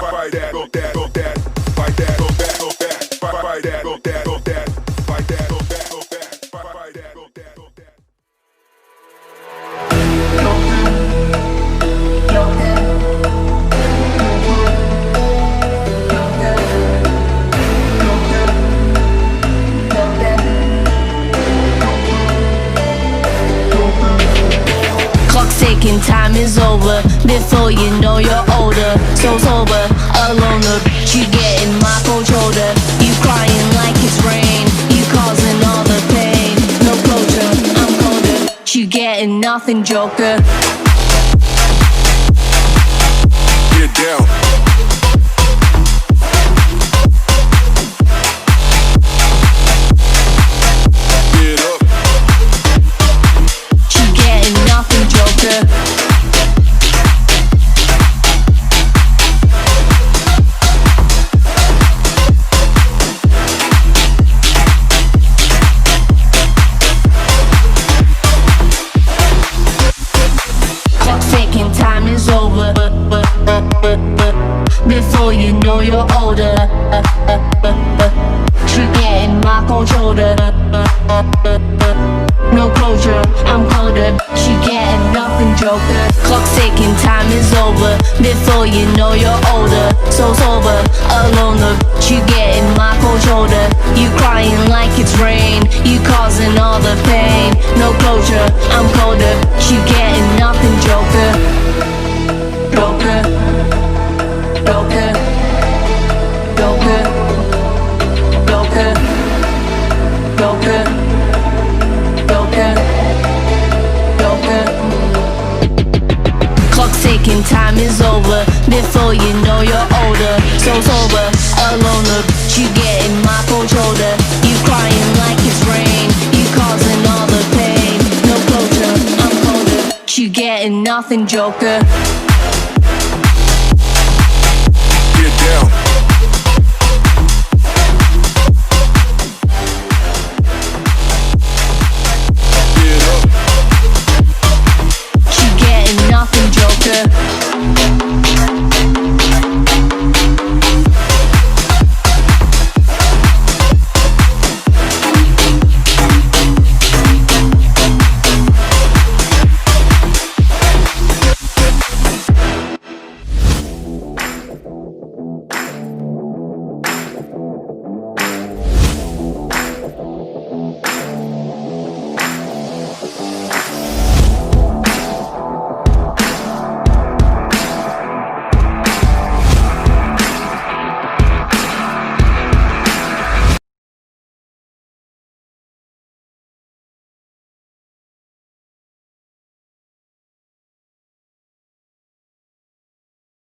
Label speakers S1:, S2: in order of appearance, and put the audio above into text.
S1: fight that, go that, go that, fight that, go back, go back, fight that, go that, go that, fight that, go back, go back, fight that, go that, go that.
S2: Clock's ticking, time is over. Before you know you're older. So sober, alone, the bitch you getting my cold shoulder. You crying like it's rain, you causing all the pain. No closure, I'm colder. You getting nothing, joker.
S1: Get down. Get up.
S2: You getting nothing, joker. Clock's ticking, time is over. Before you know you're older. You getting my cold shoulder. No closure, I'm colder. You getting nothing, joker. Clock's ticking, time is over. Before you know you're older. So sober, alone, the bitch you getting my cold shoulder. You crying like it's rain, you causing all the pain. No closure, I'm colder. You getting nothing, joker. Joker, joker, joker, joker, joker, joker, joker. Clock's ticking, time is over. Before you know you're older. So sober, alone, the bitch you getting my cold shoulder. You crying like it's rain, you causing all the pain. No closure, I'm colder. You getting nothing, joker.
S1: Get down.
S2: You getting nothing, joker.